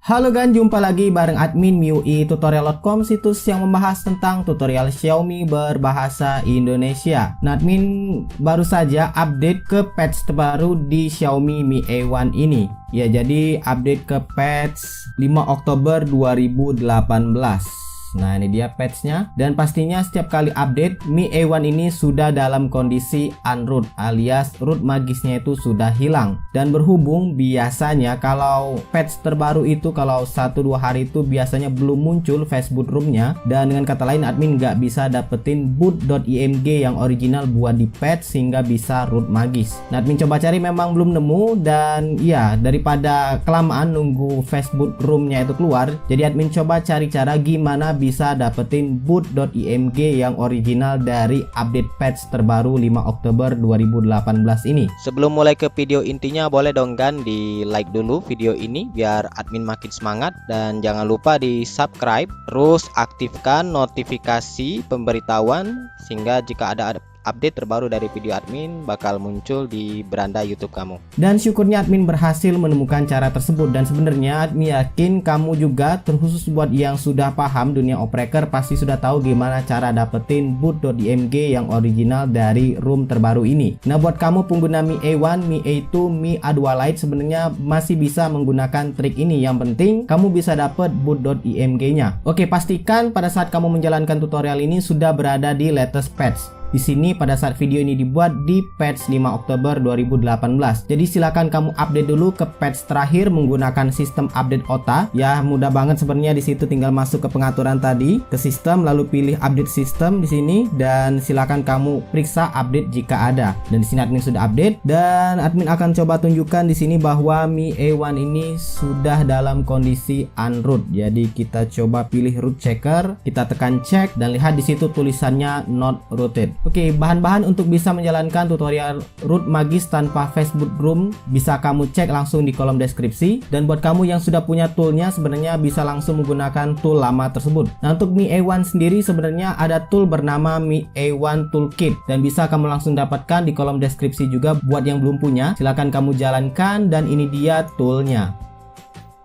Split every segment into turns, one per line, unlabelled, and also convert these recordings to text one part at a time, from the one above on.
Halo gan, jumpa lagi bareng admin MIUI Tutorial.com, situs yang membahas tentang tutorial Xiaomi berbahasa Indonesia. Nah, admin baru saja update ke patch terbaru di Xiaomi Mi A1 ini. Ya, jadi update ke patch 5 Oktober 2018. Nah, ini dia patchnya, dan pastinya setiap kali update Mi A1 ini sudah dalam kondisi unroot alias root magisnya itu sudah hilang. Dan berhubung biasanya kalau patch terbaru itu kalau 1-2 hari itu biasanya belum muncul Facebook roomnya, dan dengan kata lain admin nggak bisa dapetin boot.img yang original buat di patch sehingga bisa root magis. Nah, admin coba cari memang belum nemu, dan ya daripada kelamaan nunggu Facebook roomnya itu keluar, jadi admin coba cari cara gimana bisa dapetin boot.img yang original dari update patch terbaru 5 Oktober 2018 ini.
Sebelum mulai ke video intinya, boleh dong kan di like dulu video ini biar admin makin semangat, dan jangan lupa di subscribe, terus aktifkan notifikasi pemberitahuan sehingga jika ada update terbaru dari video admin bakal muncul di beranda YouTube kamu.
Dan syukurnya admin berhasil menemukan cara tersebut, dan sebenarnya admin yakin kamu juga, terkhusus buat yang sudah paham dunia operator, pasti sudah tahu gimana cara dapetin boot.img yang original dari room terbaru ini. Nah, buat kamu pengguna Mi A1, Mi A2, Mi A2 Lite sebenarnya masih bisa menggunakan trik ini. Yang penting kamu bisa dapet boot.img nya. Oke, pastikan pada saat kamu menjalankan tutorial ini sudah berada di latest patch. Di sini pada saat video ini dibuat di patch 5 Oktober 2018. Jadi silakan kamu update dulu ke patch terakhir menggunakan sistem update OTA. Ya, mudah banget sebenarnya, di situ tinggal masuk ke pengaturan tadi, ke sistem, lalu pilih update sistem di sini, dan silakan kamu periksa update jika ada. Dan di sini admin sudah update, dan admin akan coba tunjukkan di sini bahwa Mi A1 ini sudah dalam kondisi unroot. Jadi kita coba pilih root checker, kita tekan cek, dan lihat di situ tulisannya not rooted. Oke, bahan-bahan untuk bisa menjalankan tutorial root magis tanpa Facebook room bisa kamu cek langsung di kolom deskripsi. Dan buat kamu yang sudah punya toolnya, sebenarnya bisa langsung menggunakan tool lama tersebut. Nah, untuk Mi A1 sendiri sebenarnya ada tool bernama Mi A1 Toolkit, dan bisa kamu langsung dapatkan di kolom deskripsi juga. Buat yang belum punya, silahkan kamu jalankan, dan ini dia toolnya.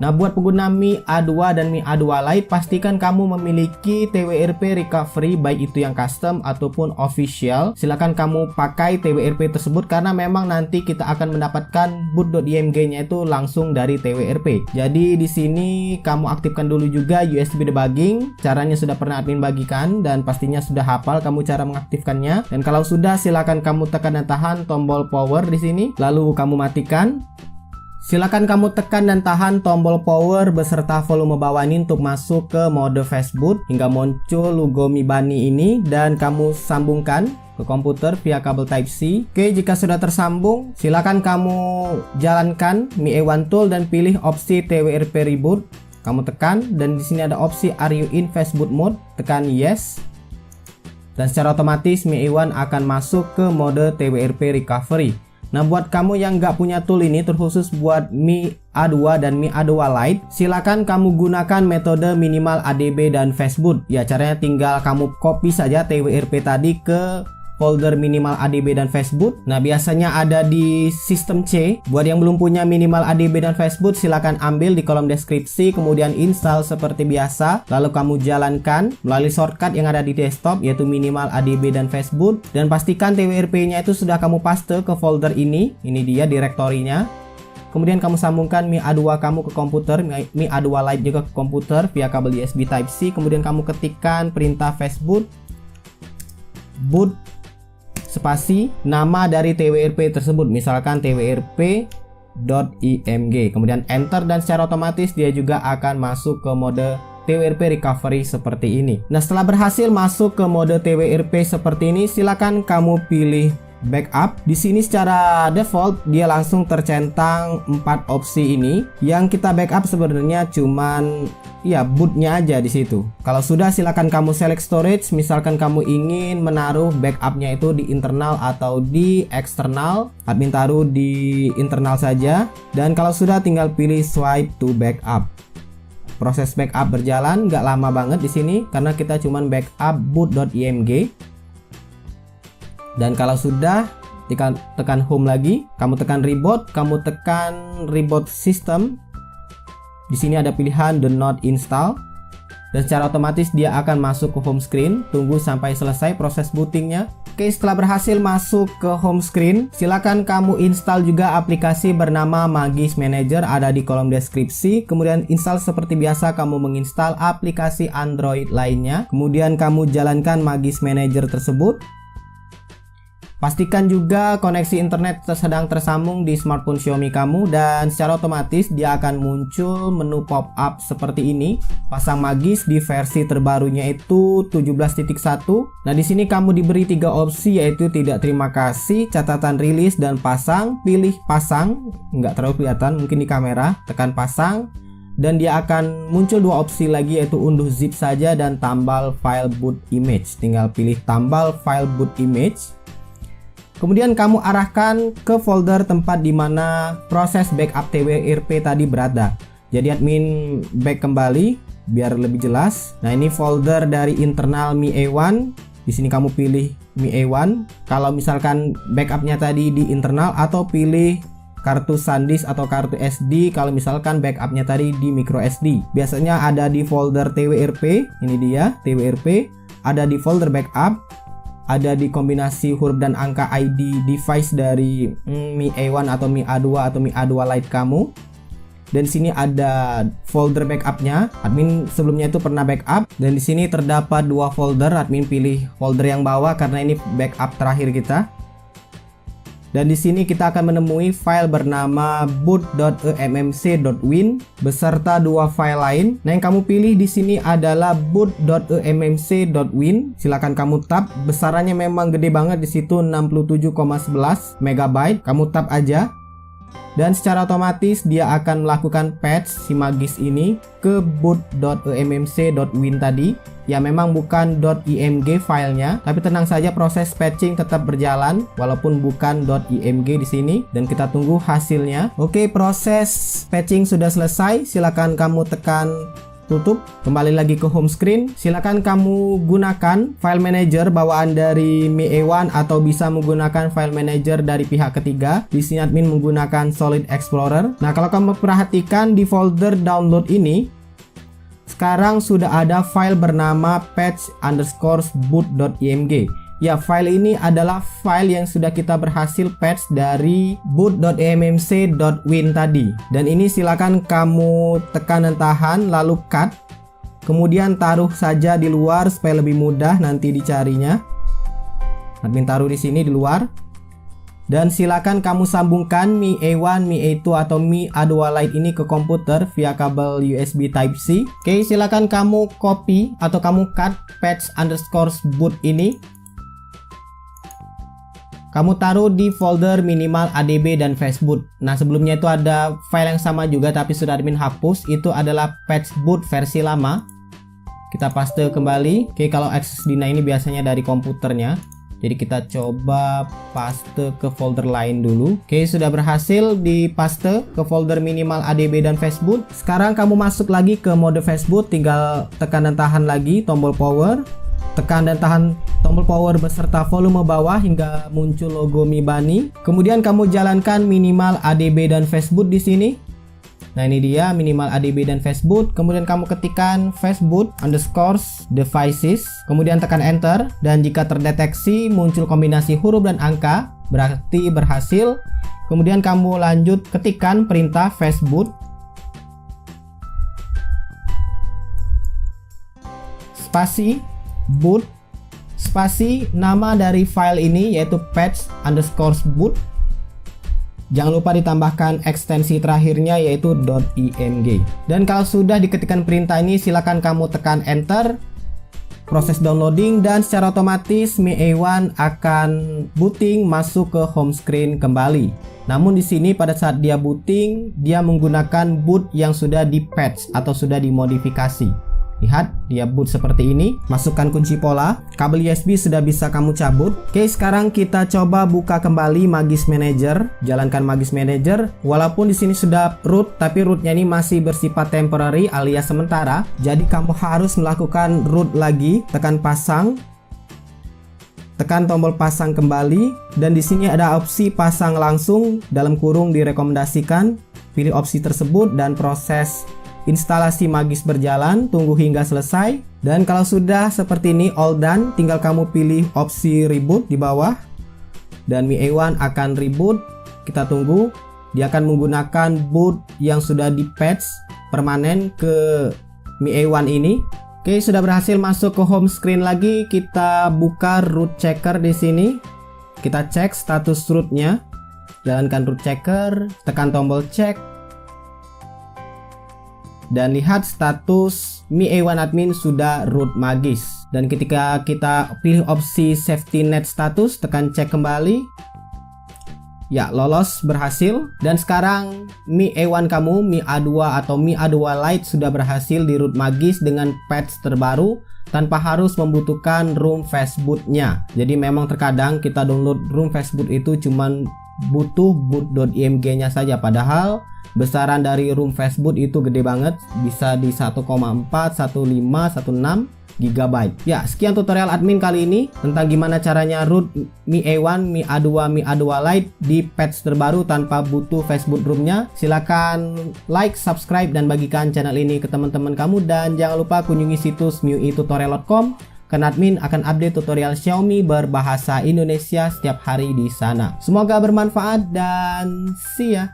Nah, buat pengguna Mi A2 dan Mi A2 Lite, pastikan kamu memiliki TWRP recovery, baik itu yang custom ataupun official. Silakan kamu pakai TWRP tersebut karena memang nanti kita akan mendapatkan boot.img-nya itu langsung dari TWRP. Jadi di sini kamu aktifkan dulu juga USB debugging. Caranya sudah pernah admin bagikan dan pastinya sudah hafal kamu cara mengaktifkannya. Dan kalau sudah, silakan kamu tekan dan tahan tombol power di sini, lalu kamu matikan. Silakan kamu tekan dan tahan tombol power beserta volume bawah ini untuk masuk ke mode Facebook hingga muncul logo Mi Bani ini, dan kamu sambungkan ke komputer via kabel Type-C. Oke, jika sudah tersambung, silakan kamu jalankan Mi A1 Tool dan pilih opsi TWRP Reboot. Kamu tekan, dan di sini ada opsi Are you in Facebook mode? Tekan yes. Dan secara otomatis Mi A1 akan masuk ke mode TWRP Recovery. Nah, buat kamu yang nggak punya tool ini, terkhusus buat Mi A2 dan Mi A2 Lite, silakan kamu gunakan metode minimal ADB dan Facebook. Ya, caranya tinggal kamu copy saja TWRP tadi ke folder minimal ADB dan Facebook. Nah, biasanya ada di sistem C. Buat yang belum punya minimal ADB dan Facebook, silakan ambil di kolom deskripsi, kemudian install seperti biasa, lalu kamu jalankan melalui shortcut yang ada di desktop, yaitu minimal ADB dan Facebook, dan pastikan TWRP-nya itu sudah kamu paste ke folder ini. Ini dia direktorinya. Kemudian kamu sambungkan Mi A2 kamu ke komputer, Mi A2 Lite juga ke komputer via kabel USB Type-C. Kemudian kamu ketikkan perintah Facebook boot spasi nama dari TWRP tersebut, misalkan TWRP.img, kemudian enter, dan secara otomatis dia juga akan masuk ke mode TWRP recovery seperti ini. Nah, setelah berhasil masuk ke mode TWRP seperti ini, silakan kamu pilih backup. Di sini secara default dia langsung tercentang 4 opsi ini. Yang kita backup sebenarnya cuman ya bootnya aja di situ. Kalau sudah, silakan kamu select storage. Misalkan kamu ingin menaruh backupnya itu di internal atau di eksternal, admin taruh di internal saja. Dan kalau sudah, tinggal pilih swipe to backup. Proses backup berjalan nggak lama banget di sini karena kita cuman backup boot.img. Dan kalau sudah, tekan home lagi, kamu tekan reboot, kamu tekan reboot system. Di sini ada pilihan do not install. Dan secara otomatis dia akan masuk ke home screen. Tunggu sampai selesai proses bootingnya. Oke, setelah berhasil masuk ke home screen, silakan kamu install juga aplikasi bernama Magis Manager, ada di kolom deskripsi. Kemudian install seperti biasa, kamu menginstal aplikasi Android lainnya. Kemudian kamu jalankan Magis Manager tersebut. Pastikan juga koneksi internet sedang tersambung di smartphone Xiaomi kamu, dan secara otomatis dia akan muncul menu pop-up seperti ini. Pasang Magis di versi terbarunya itu 17.1. Nah, di sini kamu diberi 3 opsi, yaitu tidak terima kasih, catatan rilis, dan pasang. Pilih pasang, nggak terlalu kelihatan mungkin di kamera, tekan pasang. Dan dia akan muncul 2 opsi lagi, yaitu unduh zip saja dan tambal file boot image. Tinggal pilih tambal file boot image. Kemudian kamu arahkan ke folder tempat di mana proses backup TWRP tadi berada. Jadi admin back kembali biar lebih jelas. Nah, ini folder dari internal Mi A1. Di sini kamu pilih Mi A1. Kalau misalkan backupnya tadi di internal, atau pilih kartu SanDisk atau kartu SD kalau misalkan backupnya tadi di micro SD. Biasanya ada di folder TWRP. Ini dia TWRP. Ada di folder backup. Ada di kombinasi huruf dan angka ID device dari Mi A1 atau Mi A2 atau Mi A2 Lite kamu. Dan di sini ada folder backupnya. Admin sebelumnya itu pernah backup, dan di sini terdapat 2 folder. Admin pilih folder yang bawah karena ini backup terakhir kita. Dan di sini kita akan menemui file bernama boot.emmc.win beserta 2 file lain. Nah, yang kamu pilih di sini adalah boot.emmc.win. Silakan kamu tab. Besarannya memang gede banget, di situ 67,11 MB. Kamu tab aja. Dan secara otomatis dia akan melakukan patch si Magis ini ke boot.emmc.win tadi. Ya, memang bukan .img filenya, tapi tenang saja, proses patching tetap berjalan walaupun bukan .img di sini, dan kita tunggu hasilnya. Oke, proses patching sudah selesai. Silakan kamu tekan tutup, kembali lagi ke home screen. Silakan kamu gunakan file manager bawaan dari Mi A1 atau bisa menggunakan file manager dari pihak ketiga. Di sini admin menggunakan Solid Explorer. Nah, kalau kamu perhatikan di folder download ini, sekarang sudah ada file bernama patch_boot.img. Ya, file ini adalah file yang sudah kita berhasil patch dari boot.emmc.win tadi. Dan ini silakan kamu tekan dan tahan lalu cut. Kemudian taruh saja di luar supaya lebih mudah nanti dicarinya. Admin taruh di sini di luar. Dan silakan kamu sambungkan Mi A1, Mi A2 atau Mi A2 Lite ini ke komputer via kabel USB Type-C. Oke, silakan kamu copy atau kamu cut patch_boot ini. Kamu taruh di folder minimal ADB dan Facebook. Nah, sebelumnya itu ada file yang sama juga tapi sudah admin hapus. Itu adalah patchboot versi lama. Kita paste kembali. Oke, kalau SSD-nya ini biasanya dari komputernya. Jadi kita coba paste ke folder lain dulu. Oke, sudah berhasil dipaste ke folder minimal ADB dan Facebook. Sekarang kamu masuk lagi ke mode Facebook, tinggal tekan dan tahan lagi tombol power. Tekan dan tahan tombol power beserta volume bawah hingga muncul logo Mi Bani. Kemudian kamu jalankan minimal ADB dan Facebook di sini. Nah, ini dia minimal ADB dan Facebook. Kemudian kamu ketikkan Facebook_devices. Kemudian tekan enter. Dan jika terdeteksi muncul kombinasi huruf dan angka, berarti berhasil. Kemudian kamu lanjut ketikkan perintah Facebook spasi boot spasi nama dari file ini yaitu patch_boot. Jangan lupa ditambahkan ekstensi terakhirnya yaitu .img. Dan kalau sudah diketikkan perintah ini, silakan kamu tekan enter. Proses downloading dan secara otomatis Mi A1 akan booting masuk ke home screen kembali. Namun di sini pada saat dia booting, dia menggunakan boot yang sudah di-patch atau sudah dimodifikasi. Lihat, dia boot seperti ini. Masukkan kunci pola. Kabel USB sudah bisa kamu cabut. Oke, sekarang kita coba buka kembali Magis Manager. Jalankan Magis Manager. Walaupun di sini sudah root, tapi rootnya ini masih bersifat temporary alias sementara. Jadi kamu harus melakukan root lagi. Tekan pasang. Tekan tombol pasang kembali. Dan di sini ada opsi pasang langsung dalam kurung direkomendasikan. Pilih opsi tersebut dan proses instalasi magis berjalan, tunggu hingga selesai. Dan kalau sudah seperti ini all done, tinggal kamu pilih opsi reboot di bawah dan Mi A1 akan reboot. Kita tunggu, dia akan menggunakan boot yang sudah di patch permanen ke Mi A1 ini. Oke, sudah berhasil masuk ke home screen lagi. Kita buka root checker di sini. Kita cek status rootnya. Jalankan root checker, tekan tombol cek. Dan lihat status Mi A1 admin sudah root magis. Dan ketika kita pilih opsi safety net status, tekan cek kembali. Ya, lolos, berhasil. Dan sekarang Mi A1 kamu, Mi A2 atau Mi A2 Lite sudah berhasil di root magis dengan patch terbaru tanpa harus membutuhkan room fastboot-nya. Jadi memang terkadang kita download room fastboot itu cuman butuh boot.img-nya saja, padahal besaran dari room fastboot itu gede banget, bisa di 1,4, 1,5, 1,6 GB. Ya, sekian tutorial admin kali ini tentang gimana caranya root Mi A1, Mi A2, Mi A2 Lite di patch terbaru tanpa butuh fastboot roomnya. Silakan like, subscribe, dan bagikan channel ini ke teman-teman kamu, dan jangan lupa kunjungi situs miuitutorial.com karena admin akan update tutorial Xiaomi berbahasa Indonesia setiap hari di sana. Semoga bermanfaat dan see ya.